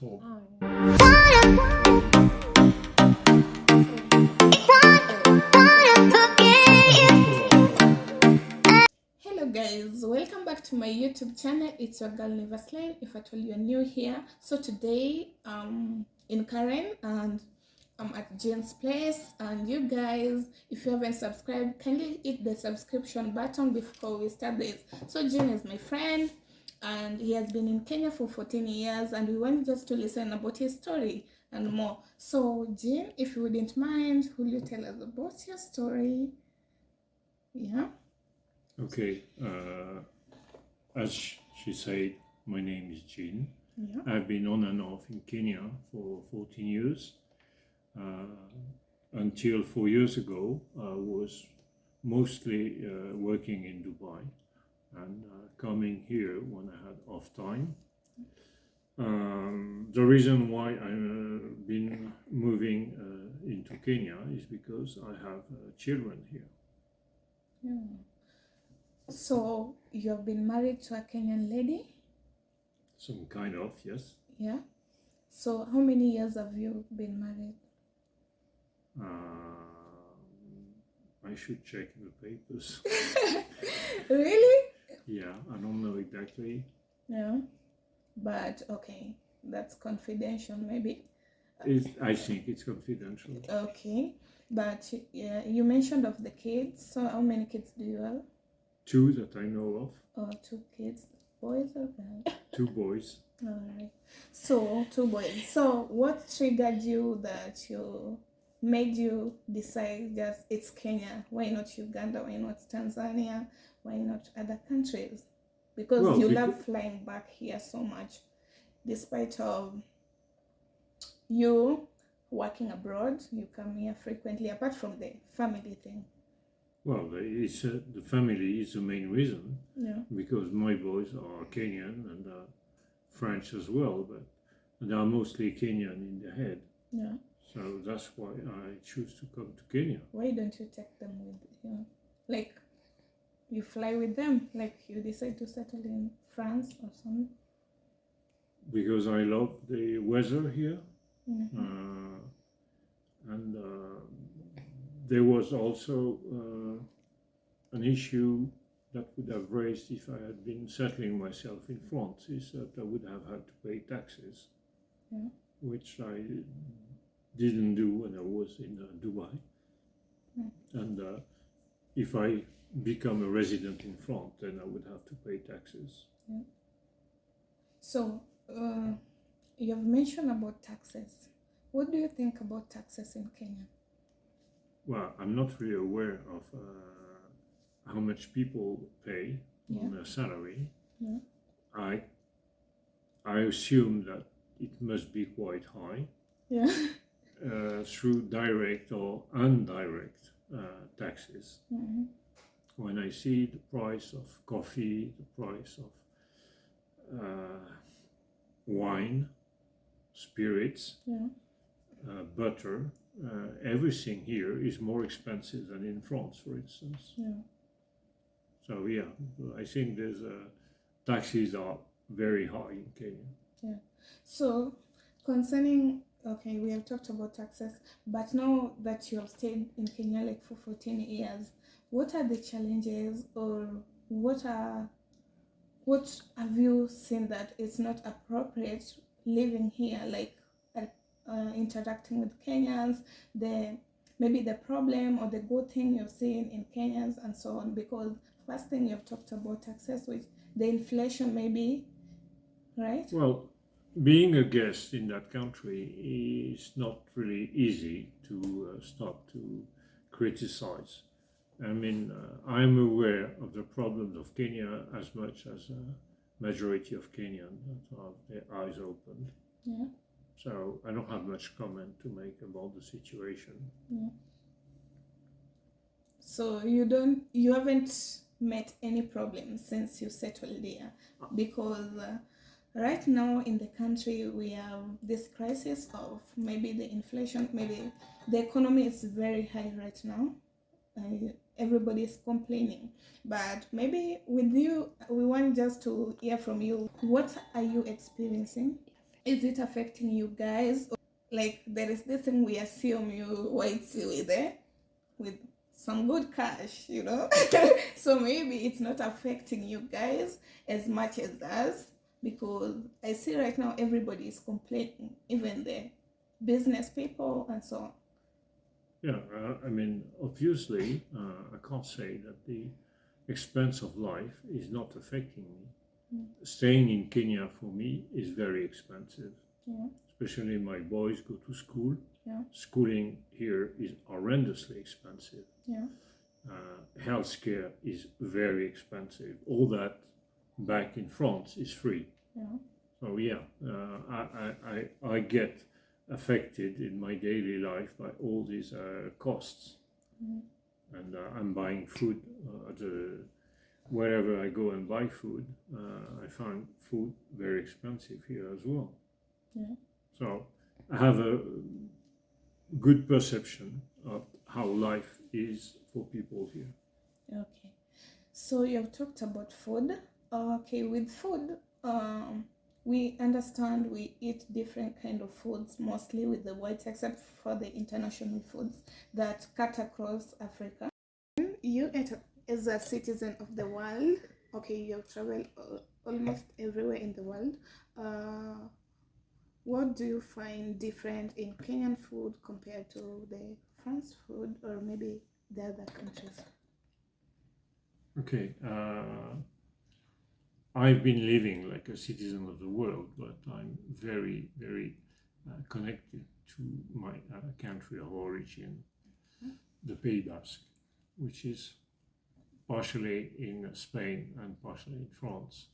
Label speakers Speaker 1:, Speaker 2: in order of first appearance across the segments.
Speaker 1: home.
Speaker 2: Hello guys, welcome back to my YouTube channel. It's your girl Neverslane, if at all you're new here. So today in Karen and I'm at Jane's place, and you guys, if you haven't subscribed, kindly hit the subscription button before we start this. So Jane is my friend and he has been in Kenya for 14 years, and we want just to listen about his story and more. So Jane, if you wouldn't mind, will you tell us about your story? Yeah.
Speaker 1: Okay, as she said, my name is Jean.
Speaker 2: Yeah.
Speaker 1: I've been on and off in Kenya for 14 years. Until 4 years ago, I was mostly working in Dubai and coming here when I had off time. The reason why I've been moving into Kenya is because I have children here.
Speaker 2: Yeah. So you have been married to a Kenyan lady?
Speaker 1: Some kind of, yes.
Speaker 2: Yeah. So how many years have you been married?
Speaker 1: I should check the papers.
Speaker 2: Really?
Speaker 1: Yeah, I don't know exactly.
Speaker 2: Yeah. But okay, that's confidential maybe.
Speaker 1: I think it's confidential.
Speaker 2: Okay. But yeah, you mentioned of the kids. So how many kids do you have?
Speaker 1: 2 that I know of.
Speaker 2: Oh, 2 kids. Boys or girls?
Speaker 1: 2 boys.
Speaker 2: All right. So 2 boys. So what triggered you that you made you decide just it's Kenya? Why not Uganda? Why not Tanzania? Why not other countries? Because
Speaker 1: Well,
Speaker 2: you love flying back here so much, despite of you working abroad, you come here frequently. Apart from the family thing.
Speaker 1: Well, it's, the family is the main reason.
Speaker 2: Yeah.
Speaker 1: Because my boys are Kenyan and French as well, but they are mostly Kenyan in the head.
Speaker 2: Yeah.
Speaker 1: So that's why I choose to come to Kenya.
Speaker 2: Why don't you take them with you? Like, you fly with them, like you decide to settle in France or something?
Speaker 1: Because I love the weather here.
Speaker 2: Mm-hmm.
Speaker 1: And there was also an issue that would have raised if I had been settling myself in France, is that I would have had to pay taxes,
Speaker 2: Yeah.
Speaker 1: which I didn't do when I was in Dubai. And if I become a resident in France, then I would have to pay taxes.
Speaker 2: Yeah. So you have mentioned about taxes. What do you think about taxes in Kenya?
Speaker 1: Well, I'm not really aware of how much people pay on their salary.
Speaker 2: Yeah.
Speaker 1: I assume that it must be quite high.
Speaker 2: Yeah.
Speaker 1: Through direct or indirect taxes.
Speaker 2: Mm-hmm.
Speaker 1: When I see the price of coffee, the price of wine, spirits,
Speaker 2: Yeah.
Speaker 1: Butter, everything here is more expensive than in France, for instance.
Speaker 2: Yeah.
Speaker 1: So yeah, I think there's taxes are very high in Kenya.
Speaker 2: Yeah. So concerning, okay, we have talked about taxes, but now that you have stayed in Kenya like for 14 years, what are the challenges, or what have you seen that it's not appropriate living here, like interacting with Kenyans, maybe the problem or the good thing you've seen in Kenyans and so on? Because first thing you've talked about taxes, which the inflation maybe, right?
Speaker 1: Well, being a guest in that country is not really easy to stop to criticize. I mean, I'm aware of the problems of Kenya as much as a majority of Kenyans that have their eyes opened.
Speaker 2: Yeah.
Speaker 1: So I don't have much comment to make about the situation.
Speaker 2: Yeah. So you haven't met any problems since you settled there, because right now in the country we have this crisis of maybe the inflation, maybe the economy is very high right now. Everybody is complaining, but maybe with you, we want just to hear from you. What are you experiencing? Is it affecting you guys? Like there is this thing we assume you white with there with some good cash, you know. So maybe it's not affecting you guys as much as us, because I see right now everybody is complaining, even the business people and so on.
Speaker 1: Yeah, I mean, obviously, I can't say that the expense of life is not affecting me. Staying in Kenya for me is very expensive.
Speaker 2: Yeah.
Speaker 1: Especially my boys go to school.
Speaker 2: Yeah.
Speaker 1: Schooling here is horrendously expensive.
Speaker 2: Yeah.
Speaker 1: Healthcare is very expensive. All that back in France is free.
Speaker 2: Yeah.
Speaker 1: So yeah, I get affected in my daily life by all these costs. And I'm buying food wherever I go and buy food. I find food very expensive here as well.
Speaker 2: Yeah.
Speaker 1: So I have a good perception of how life is for people here.
Speaker 2: Okay. So you have talked about food. Okay, with food, we understand we eat different kind of foods, mostly with the whites, except for the international foods that cut across Africa. You, as a citizen of the world, okay, you have traveled almost everywhere in the world. What do you find different in Kenyan food compared to the France food, or maybe the other countries?
Speaker 1: Okay, I've been living like a citizen of the world, but I'm very, very connected to my country of origin, the Pays Basque, which is partially in Spain and partially in France.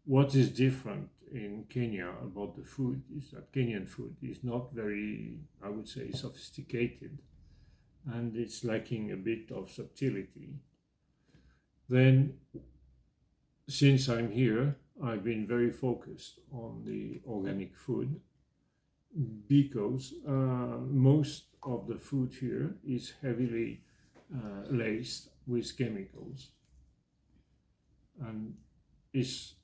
Speaker 1: What is different in Kenya about the food is that Kenyan food is not very, I would say, sophisticated, and it's lacking a bit of subtlety. Then, since I'm here, I've been very focused on the organic food because most of the food here is heavily laced with chemicals, and it's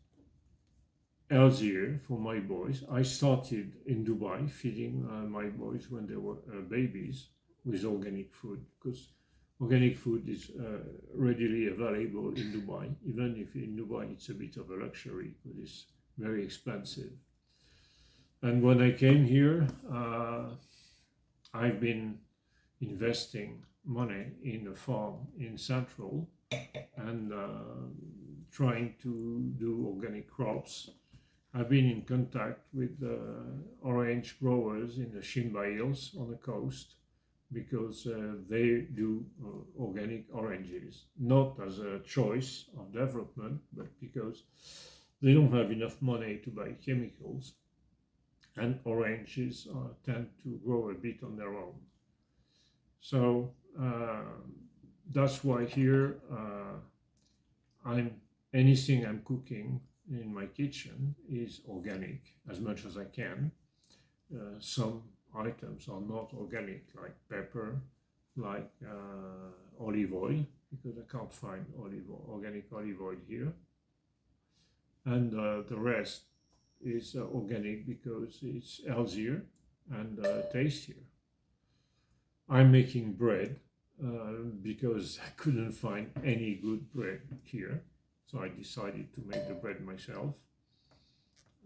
Speaker 1: healthier for my boys. I started in Dubai feeding my boys when they were babies with organic food, because organic food is readily available in Dubai, even if in Dubai it's a bit of a luxury because it's very expensive. And when I came here, I've been investing money in a farm in Central and trying to do organic crops. I've been in contact with orange growers in the Shimba Hills on the coast because they do organic oranges, not as a choice of development, but because they don't have enough money to buy chemicals, and oranges tend to grow a bit on their own. So that's why here anything I'm cooking in my kitchen is organic as much as I can. Some items are not organic, like pepper, like olive oil, because I can't find organic olive oil here. And the rest is organic because it's healthier and tastier. I'm making bread because I couldn't find any good bread here. So I decided to make the bread myself.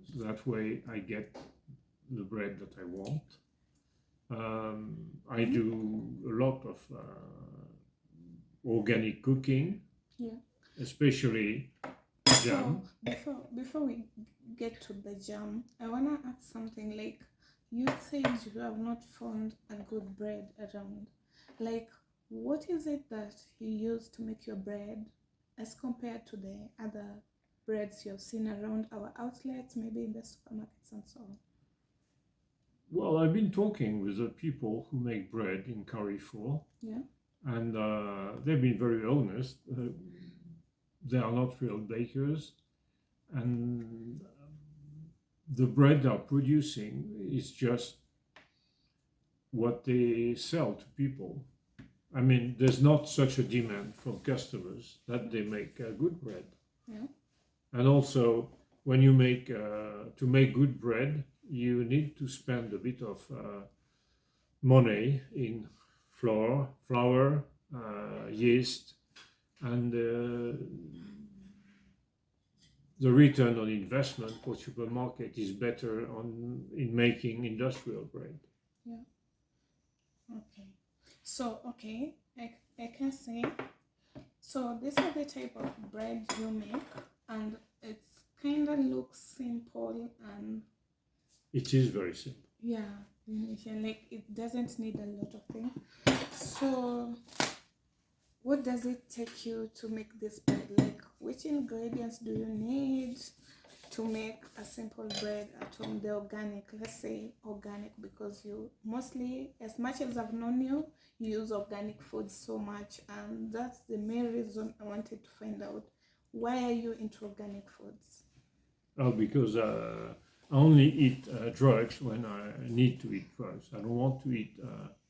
Speaker 1: So that way I get the bread that I want. I do a lot of organic cooking,
Speaker 2: Yeah.
Speaker 1: especially jam.
Speaker 2: Before we get to the jam, I wanna ask something. Like, you said you have not found a good bread around. Like, what is it that you use to make your bread as compared to the other breads you've seen around our outlets, maybe in the supermarkets and so on?
Speaker 1: Well, I've been talking with the people who make bread in Carrefour,
Speaker 2: Yeah.
Speaker 1: and they've been very honest. They are not real bakers, and the bread they're producing is just what they sell to people. I mean, there's not such a demand from customers that they make good bread.
Speaker 2: Yeah.
Speaker 1: And also, when you make to make good bread, you need to spend a bit of money in flour, yeast, and the return on investment for supermarket is better in making industrial bread.
Speaker 2: Yeah. Okay. So okay, I can say. So this is the type of bread you make, and it's kind of looks simple and
Speaker 1: It is very simple.
Speaker 2: yeah, like it doesn't need a lot of things. So what does it take you to make this bread? Like which ingredients do you need to make a simple bread at home? The organic, let's say organic, because you mostly, as much as I've known you, you use organic food so much, and that's the main reason I wanted to find out, why are you into organic foods?
Speaker 1: Oh, because I only eat drugs when I need to eat drugs. I don't want to eat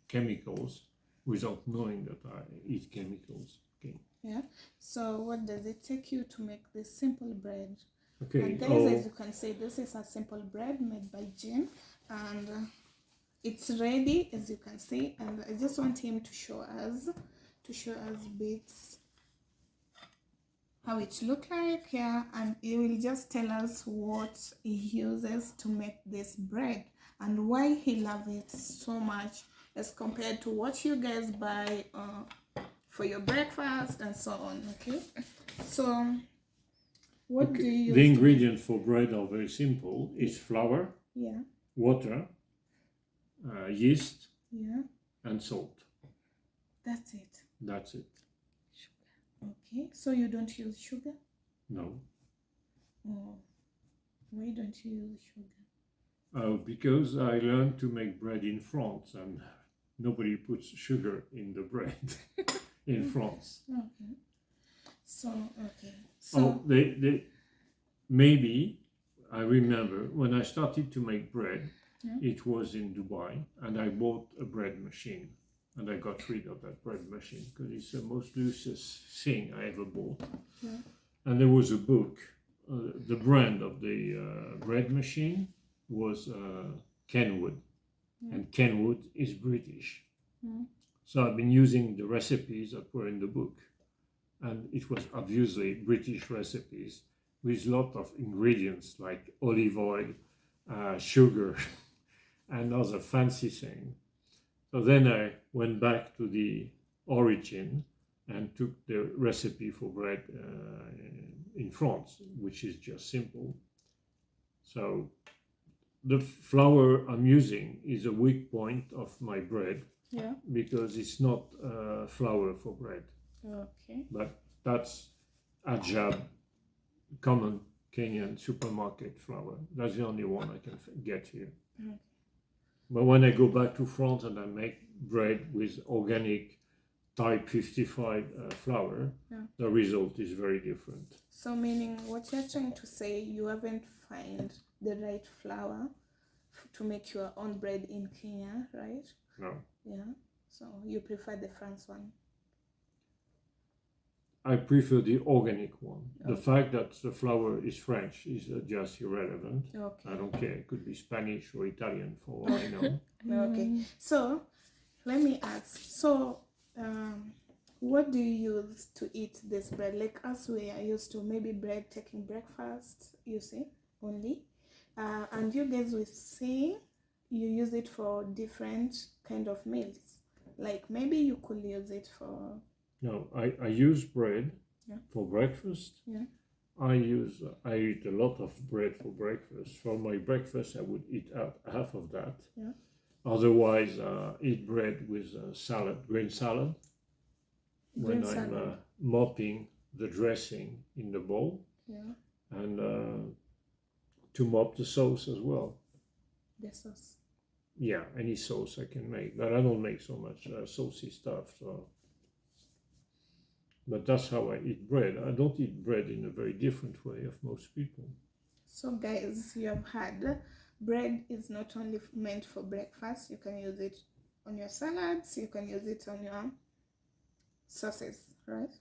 Speaker 1: chemicals without knowing that I eat chemicals. Okay.
Speaker 2: Yeah. So what does it take you to make this simple bread?
Speaker 1: Okay.
Speaker 2: And guys, as you can see, this is a simple bread made by Jim, and it's ready, as you can see. And I just want him to show us bits how it look like, yeah, and he will just tell us what he uses to make this bread and why he loves it so much as compared to what you guys buy for your breakfast and so on. Okay, so what do you use?
Speaker 1: The ingredients for bread are very simple. It's flour,
Speaker 2: yeah,
Speaker 1: water, yeast,
Speaker 2: yeah,
Speaker 1: and salt.
Speaker 2: that's it.
Speaker 1: That's it.
Speaker 2: Okay, so you don't use sugar?
Speaker 1: No.
Speaker 2: Oh, why don't you use sugar?
Speaker 1: Because I learned to make bread in France, and nobody puts sugar in the bread in France.
Speaker 2: Okay. So
Speaker 1: they maybe I remember when I started to make bread,
Speaker 2: yeah.
Speaker 1: It was in Dubai, and I bought a bread machine, and I got rid of that bread machine because it's the most useless thing I ever bought.
Speaker 2: Yeah.
Speaker 1: And there was a book. The brand of the bread machine was Kenwood, and Kenwood is British. So I've been using the recipes that were in the book, and it was obviously British recipes with a lot of ingredients like olive oil, sugar, and other fancy things. So then I went back to the origin and took the recipe for bread in France, which is just simple. So the flour I'm using is a weak point of my bread,
Speaker 2: Yeah.
Speaker 1: because it's not flour for bread.
Speaker 2: Okay.
Speaker 1: But that's Ajab, common Kenyan supermarket flour. That's the only one I can get here.
Speaker 2: Okay.
Speaker 1: But when I go back to France and I make bread with organic type 55 flour, the result is very different.
Speaker 2: So meaning what you're trying to say, you haven't found the right flour to make your own bread in Kenya, right?
Speaker 1: No.
Speaker 2: Yeah. So you prefer the France one?
Speaker 1: I prefer the organic one.
Speaker 2: Okay.
Speaker 1: The fact that the flour is French is just irrelevant.
Speaker 2: Okay.
Speaker 1: I don't care. It could be Spanish or Italian for all I know.
Speaker 2: Okay. So let me ask. So what do you use to eat this bread? Like us, we are used to maybe bread taking breakfast, you see, only. And you guys will say you use it for different kind of meals. Like maybe you could use it for...
Speaker 1: No, I use bread for breakfast.
Speaker 2: Yeah.
Speaker 1: I eat a lot of bread for breakfast. For my breakfast, I would eat half of that.
Speaker 2: Yeah.
Speaker 1: Otherwise, eat bread with salad, grain salad. When I'm mopping the dressing in the bowl.
Speaker 2: Yeah.
Speaker 1: And to mop the sauce as well.
Speaker 2: The sauce.
Speaker 1: Yeah, any sauce I can make, but I don't make so much saucy stuff. So. But that's how I eat bread. I don't eat bread in a very different way of most people.
Speaker 2: So guys, you have heard, bread is not only meant for breakfast. You can use it on your salads. You can use it on your sauces, right?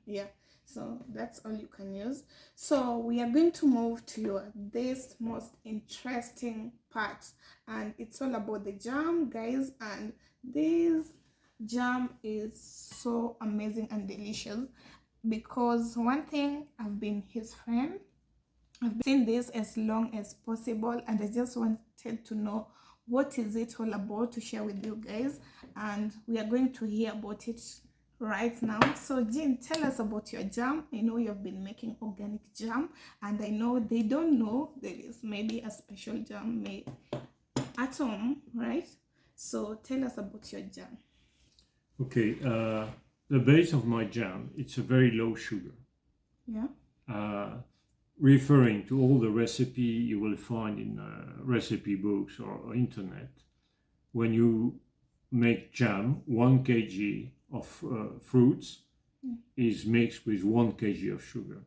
Speaker 2: Yeah, so that's all you can use. So we are going to move to this most interesting part, and it's all about the jam, guys. And this jam is so amazing and delicious because one thing, I've been his friend. I've been saying this as long as possible, and I just wanted to know what is it all about to share with you guys, and we are going to hear about it right now. So Jean, tell us about your jam. I know you've been making organic jam, and I know they don't know there is maybe a special jam made at home, right? So tell us about your jam.
Speaker 1: Okay, the base of my jam, it's a very low sugar.
Speaker 2: Yeah.
Speaker 1: Referring to all the recipe you will find in recipe books or internet, when you make jam, 1 kg of fruits is mixed with 1 kg of sugar.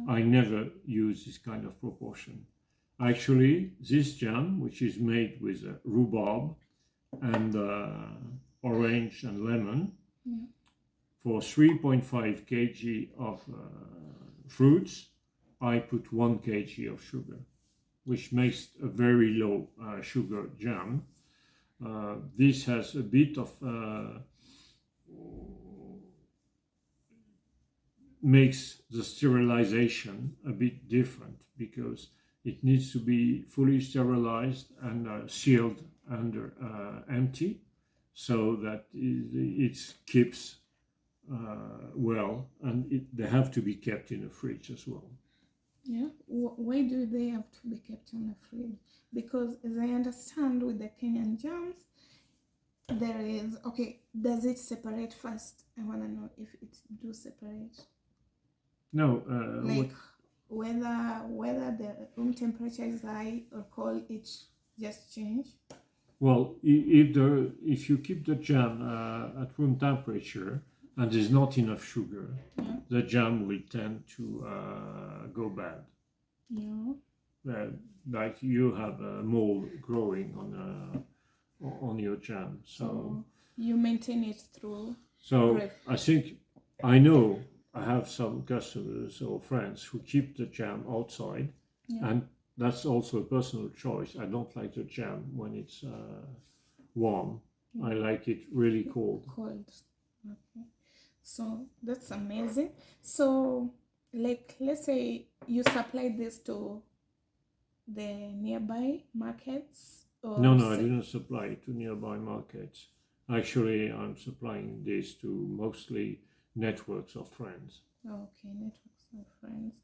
Speaker 1: I never use this kind of proportion. Actually, this jam, which is made with rhubarb and orange and lemon, for 3.5 kg of fruits, I put 1 kg of sugar, which makes a very low sugar jam. This has a bit of makes the sterilization a bit different because it needs to be fully sterilized and sealed under empty, so that it keeps well, and they have to be kept in the fridge as well.
Speaker 2: Yeah, why do they have to be kept in the fridge? Because as I understand with the Kenyan jams, there is, okay, does it separate first? I want to know if it do separate.
Speaker 1: No,
Speaker 2: like whether the room temperature is high or cold, it just change.
Speaker 1: Well, if you keep the jam at room temperature and there's not enough sugar, the jam will tend to go bad.
Speaker 2: Yeah.
Speaker 1: Like you have a mold growing on your jam. So
Speaker 2: you maintain it through.
Speaker 1: So I think I know I have some customers or friends who keep the jam outside, and that's also a personal choice. I don't like the jam when it's warm. I like it really cold.
Speaker 2: Okay. So that's amazing. So, like, let's say you supply this to the nearby markets? Or
Speaker 1: No, I didn't supply it to nearby markets. Actually, I'm supplying this to mostly networks of friends.
Speaker 2: Okay, networks of friends.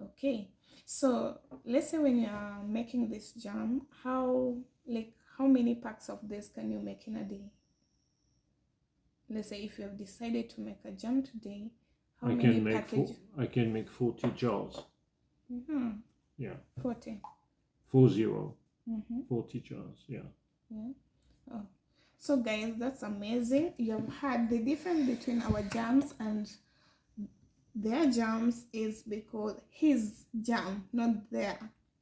Speaker 2: Okay, so let's say when you are making this jam, how many packs of this can you make in a day? Let's say if you have decided to make a jam today, how many packages?
Speaker 1: I can make 40 jars. Yeah.
Speaker 2: 40.
Speaker 1: 40. 40 jars. Yeah.
Speaker 2: Oh. So guys, that's amazing. You have heard the difference between our jams and their jams is because his jam, not their.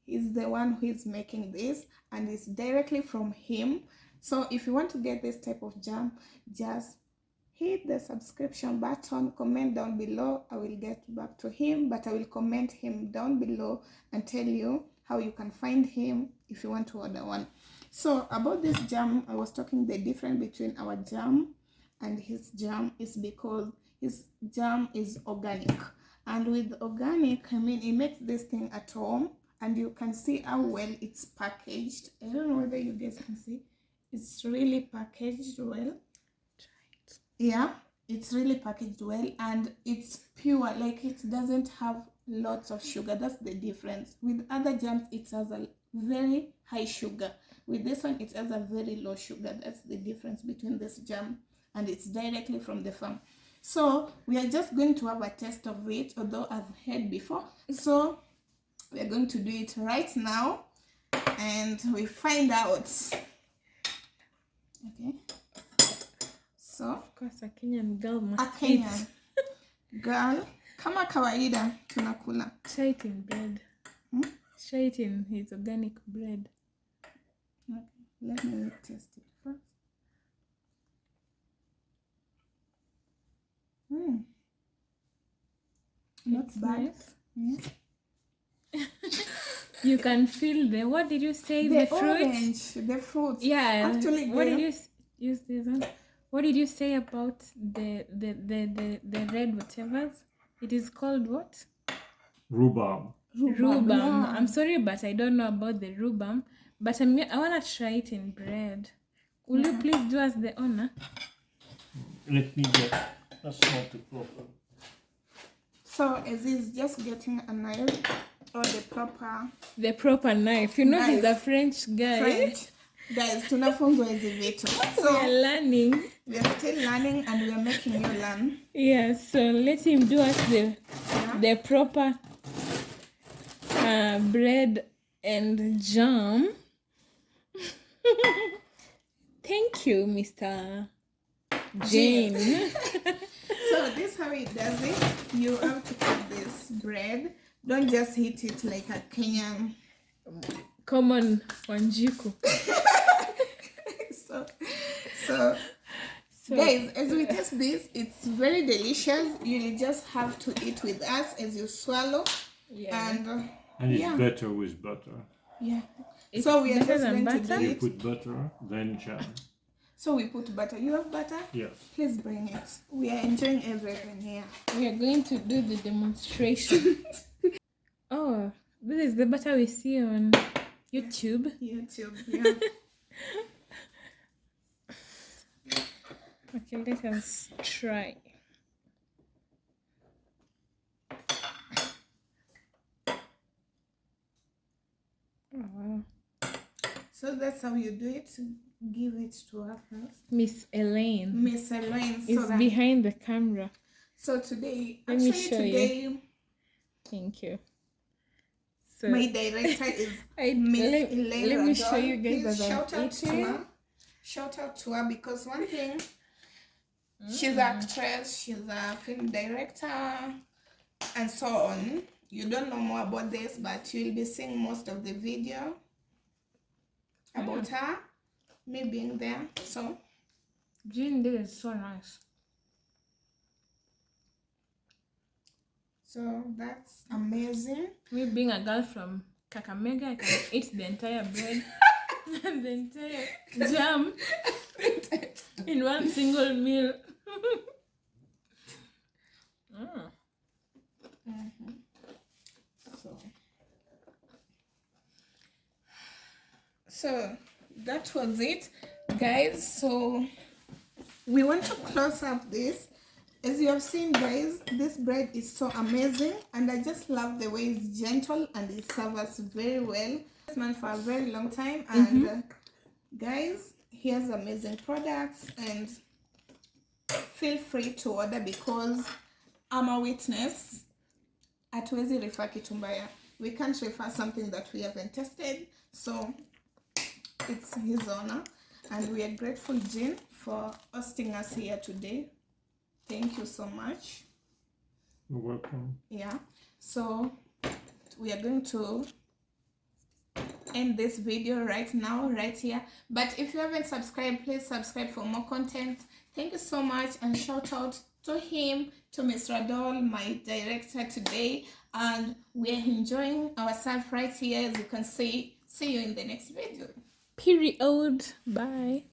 Speaker 2: He's the one who is making this, and it's directly from him. So if you want to get this type of jam, just hit the subscription button, comment down below. I will get back to him, but I will comment him down below and tell you how you can find him if you want to order one. So about this jam, I was talking the difference between our jam and his jam is because his jam is organic, and with organic, I mean, he makes this thing at home, and you can see how well it's packaged. I don't know whether you guys can see. It's really packaged well. Yeah, it's really packaged well, and it's pure, like it doesn't have lots of sugar. That's the difference. With other jams, it has a very high sugar. With this one, it has a very low sugar. That's the difference between this jam, and it's directly from the farm. So we are just going to have a test of it, although I've heard before. So we are going to do it right now, and we find out. Okay. So,
Speaker 3: of course, a Kenyan girl must
Speaker 2: a Kenyan girl, kama kawaida tunakula.
Speaker 3: Try it in bread. Try it in his organic bread.
Speaker 2: Okay, let me taste it first. Not
Speaker 3: It's
Speaker 2: bad.
Speaker 3: nice.
Speaker 2: Mm.
Speaker 3: You can feel the, what did you say?
Speaker 2: The
Speaker 3: fruit?
Speaker 2: orange, the fruit.
Speaker 3: Yeah.
Speaker 2: Actually,
Speaker 3: What did you use this one? What did you say about the red whatevers? It is called what?
Speaker 1: Rhubarb.
Speaker 3: Rhubarb.
Speaker 2: Yeah.
Speaker 3: I'm sorry, but I don't know about the rhubarb. But I wanna try it in bread. Will you please do us the honor?
Speaker 1: Let me get, that's not the problem.
Speaker 2: So is this just getting a knife or
Speaker 3: The proper knife. You know he's a
Speaker 2: Knife.
Speaker 3: French guy.
Speaker 2: French? Guys, tunafunzwa hizi vitu.
Speaker 3: We
Speaker 2: So
Speaker 3: are learning.
Speaker 2: we are still learning and we are making you learn.
Speaker 3: Yeah, so let him do us the proper bread and jam. Thank you, Mr. Jane.
Speaker 2: So this is how it does it. You have to cut this bread. Don't just hit it like a Kenyan.
Speaker 3: Common Wanjiku.
Speaker 2: So guys, as we taste this, it's very delicious. You just have to eat with us as you swallow.
Speaker 3: Yeah.
Speaker 2: And
Speaker 1: it's
Speaker 2: yeah.
Speaker 1: better with butter.
Speaker 2: Yeah.
Speaker 3: It's
Speaker 2: So we are
Speaker 3: better
Speaker 2: just
Speaker 3: than
Speaker 2: going to
Speaker 3: butter?
Speaker 2: do
Speaker 1: You
Speaker 2: it.
Speaker 1: put butter, then jam.
Speaker 2: So we put butter. You have butter?
Speaker 1: Yes.
Speaker 2: Please bring it. We are enjoying everything here.
Speaker 3: We are going to do the demonstration. Oh, this is the butter we see on YouTube.
Speaker 2: YouTube, yeah.
Speaker 3: Okay, let us try. Oh, wow.
Speaker 2: So that's how you do it. Give it to her first.
Speaker 3: Miss Elaine
Speaker 2: Miss Elaine.
Speaker 3: is behind the camera.
Speaker 2: So today,
Speaker 3: Let me
Speaker 2: actually
Speaker 3: show you.
Speaker 2: today,
Speaker 3: Thank you. So
Speaker 2: my director is Miss Elaine.
Speaker 3: let me show
Speaker 2: Radon.
Speaker 3: you guys
Speaker 2: Please
Speaker 3: as I'm
Speaker 2: shout out to
Speaker 3: eating.
Speaker 2: her. Shout out to her because one thing, she's an actress, she's a film director, and so on. You don't know more about this, but you'll be seeing most of the video about her, me being there. So
Speaker 3: Jean, this is so nice.
Speaker 2: so that's amazing.
Speaker 3: Me being a girl from Kakamega, I can eat the entire bread and the entire jam in one single meal.
Speaker 2: So that was it, guys. So we want to close up this. As you have seen, guys, this bread is so amazing, and I just love the way it's gentle and it serves us very well. It's been for a very long time, and guys, here's amazing products, and feel free to order because I'm a witness. Hatuwezi refer kitu mbaya. We can't refer something that we haven't tested, so it's his honor, and we are grateful, Jean, for hosting us here today. Thank you so much.
Speaker 1: You're welcome.
Speaker 2: Yeah, so we are going to end this video right now, right here. But if you haven't subscribed, please subscribe for more content. Thank you so much, and shout out to him, to Mr. Radol, my director today, and we are enjoying ourselves right here. As you can see you in the next video.
Speaker 3: Period. Bye.